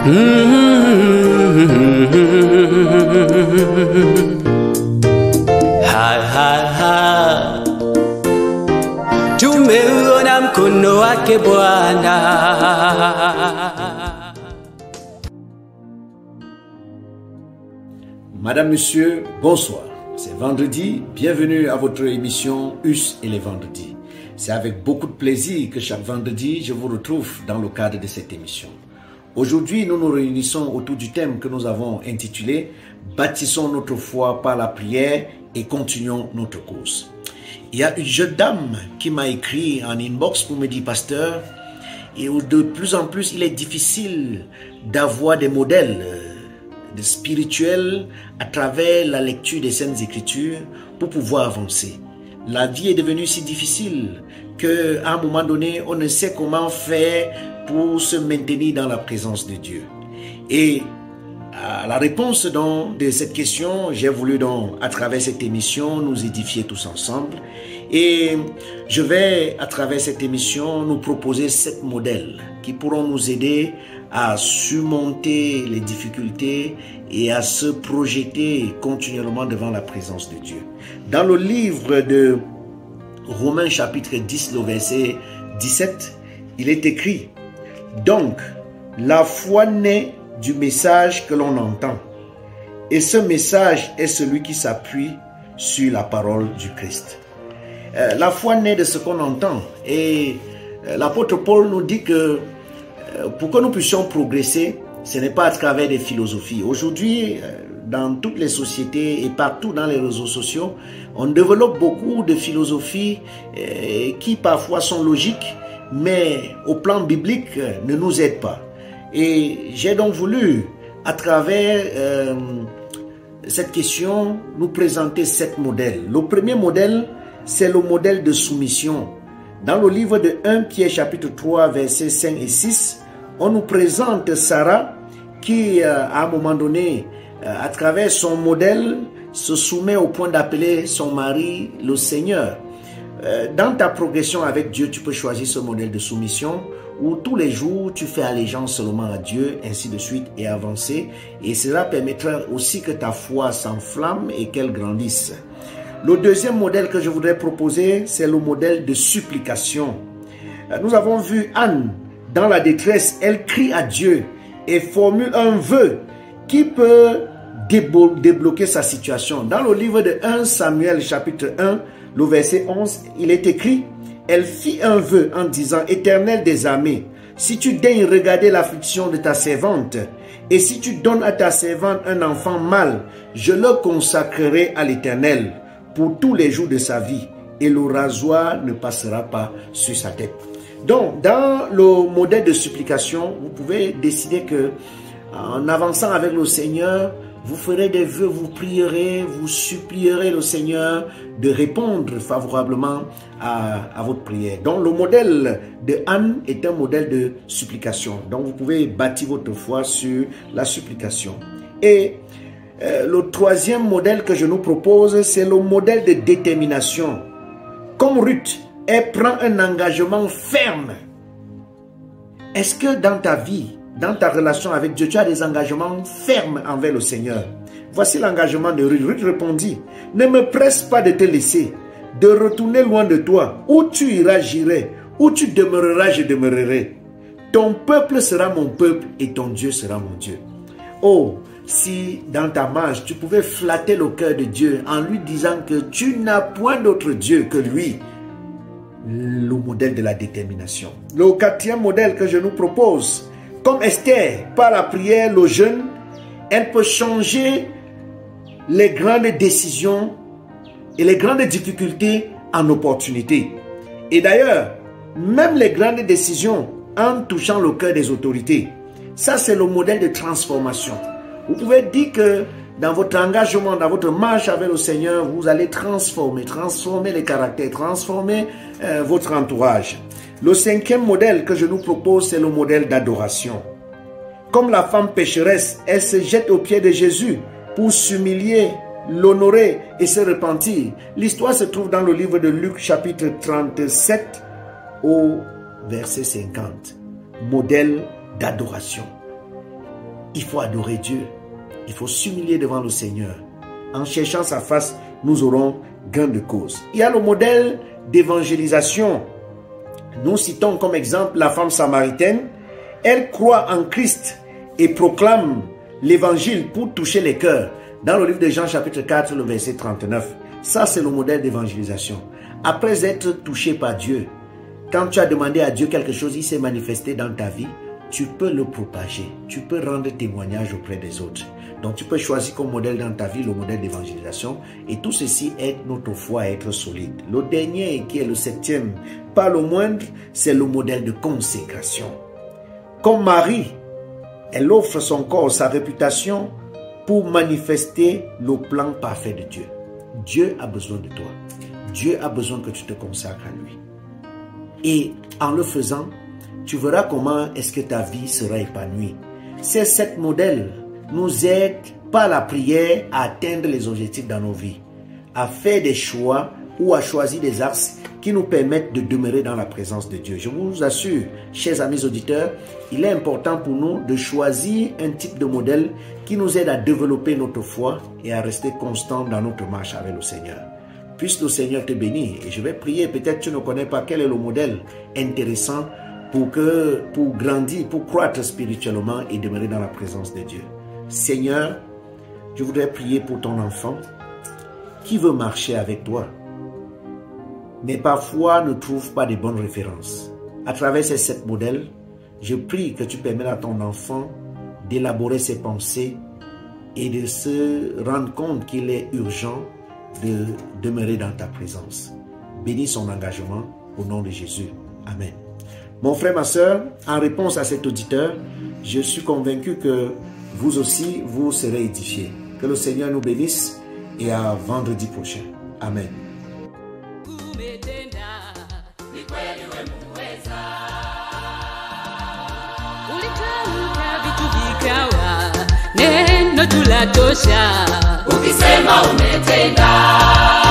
Tumeona mkono wake Bwana. Madame, Monsieur, bonsoir. C'est vendredi. Bienvenue à votre émission US et les vendredis. C'est avec beaucoup de plaisir que chaque vendredi, je vous retrouve dans le cadre de cette émission. Aujourd'hui, nous nous réunissons autour du thème que nous avons intitulé « Bâtissons notre foi par la prière et continuons notre course ». Il y a une jeune dame qui m'a écrit en inbox pour me dire « Pasteur, et de plus en plus, il est difficile d'avoir des modèles spirituels à travers la lecture des Saintes Écritures pour pouvoir avancer. La vie est devenue si difficile qu'à un moment donné, on ne sait comment faire pour se maintenir dans la présence de Dieu. » Et à la réponse de cette question, j'ai voulu à travers cette émission nous édifier tous ensemble. Et je vais à travers cette émission nous proposer 7 modèles qui pourront nous aider à surmonter les difficultés et à se projeter continuellement devant la présence de Dieu. Dans le livre de Romains chapitre 10, le verset 17, il est écrit « Donc, la foi naît du message que l'on entend, et ce message est celui qui s'appuie sur la parole du Christ. » La foi naît de ce qu'on entend, et l'apôtre Paul nous dit que pour que nous puissions progresser, ce n'est pas à travers des philosophies. Aujourd'hui, dans toutes les sociétés et partout dans les réseaux sociaux, on développe beaucoup de philosophies qui parfois sont logiques, mais au plan biblique ne nous aident pas. Et j'ai donc voulu, à travers cette question, nous présenter 7 modèles. Le premier modèle, c'est le modèle de soumission. Dans le livre de 1 Pierre chapitre 3, versets 5 et 6, on nous présente Sarah qui, à un moment donné, à travers son modèle, se soumet au point d'appeler son mari le Seigneur. Dans ta progression avec Dieu, tu peux choisir ce modèle de soumission où tous les jours, tu fais allégeance seulement à Dieu, ainsi de suite, et avancer. Et cela permettra aussi que ta foi s'enflamme et qu'elle grandisse. Le deuxième modèle que je voudrais proposer, c'est le modèle de supplication. Nous avons vu Anne, dans la détresse, elle crie à Dieu et formule un vœu qui peut débloquer sa situation. Dans le livre de 1 Samuel chapitre 1, le verset 11, il est écrit « Elle fit un vœu en disant « Éternel des armées, si tu daignes regarder l'affliction de ta servante, et si tu donnes à ta servante un enfant mâle, je le consacrerai à l'Éternel pour tous les jours de sa vie, et le rasoir ne passera pas sur sa tête. » Donc, dans le modèle de supplication, vous pouvez décider que, en avançant avec le Seigneur, vous ferez des vœux, vous prierez, vous supplierez le Seigneur de répondre favorablement à votre prière. Donc, le modèle de Anne est un modèle de supplication. Donc, vous pouvez bâtir votre foi sur la supplication. Et le troisième modèle que je nous propose, c'est le modèle de détermination. Comme Ruth, elle prend un engagement ferme. Est-ce que dans ta vie, dans ta relation avec Dieu, tu as des engagements fermes envers le Seigneur? Voici l'engagement de Ruth. Ruth répondit, « Ne me presse pas de te laisser, de retourner loin de toi. Où tu iras, j'irai. Où tu demeureras, je demeurerai. Ton peuple sera mon peuple et ton Dieu sera mon Dieu. » Oh, si dans ta marche, tu pouvais flatter le cœur de Dieu en lui disant que tu n'as point d'autre Dieu que lui. Le modèle de la détermination. Le quatrième modèle que je nous propose, comme Esther, par la prière, le jeûne, elle peut changer les grandes décisions et les grandes difficultés en opportunités. Et d'ailleurs, même les grandes décisions en touchant le cœur des autorités. Ça, c'est le modèle de transformation. Vous pouvez dire que dans votre engagement, dans votre marche avec le Seigneur, vous allez transformer les caractères, transformer votre entourage. Le cinquième modèle que je nous propose, c'est le modèle d'adoration. Comme la femme pécheresse, elle se jette aux pieds de Jésus pour s'humilier, l'honorer et se repentir. L'histoire se trouve dans le livre de Luc chapitre 37 au verset 50. Modèle d'adoration. il faut adorer Dieu. Il faut s'humilier devant le Seigneur. En cherchant sa face, nous aurons gain de cause. Il y a le modèle d'évangélisation. Nous citons comme exemple la femme samaritaine. Elle croit en Christ et proclame l'évangile pour toucher les cœurs. Dans le livre de Jean chapitre 4, le verset 39. Ça, c'est le modèle d'évangélisation. Après être touché par Dieu, quand tu as demandé à Dieu quelque chose, il s'est manifesté dans ta vie, tu peux le propager. Tu peux rendre témoignage auprès des autres. Donc, tu peux choisir comme modèle dans ta vie le modèle d'évangélisation. Et tout ceci aide notre foi à être solide. Le dernier, qui est le 7e, pas le moindre, c'est le modèle de consécration. Comme Marie, elle offre son corps, sa réputation pour manifester le plan parfait de Dieu. Dieu a besoin de toi. Dieu a besoin que tu te consacres à lui. Et en le faisant, tu verras comment est-ce que ta vie sera épanouie. Ces 7 modèles nous aident par la prière à atteindre les objectifs dans nos vies, à faire des choix ou à choisir des axes qui nous permettent de demeurer dans la présence de Dieu. Je vous assure, chers amis auditeurs, il est important pour nous de choisir un type de modèle qui nous aide à développer notre foi et à rester constant dans notre marche avec le Seigneur. Puisse le Seigneur te bénir. Et je vais prier, peut-être tu ne connais pas quel est le modèle intéressant pour grandir, pour croître spirituellement et demeurer dans la présence de Dieu. Seigneur, je voudrais prier pour ton enfant qui veut marcher avec toi, mais parfois ne trouve pas de bonnes références. À travers ces 7 modèles, je prie que tu permettes à ton enfant d'élaborer ses pensées et de se rendre compte qu'il est urgent de demeurer dans ta présence. Bénis son engagement au nom de Jésus. Amen. Mon frère, ma soeur, en réponse à cet auditeur, je suis convaincu que vous aussi, vous serez édifiés. Que le Seigneur nous bénisse et à vendredi prochain. Amen. Neno tulatosha, ukisema umetenda.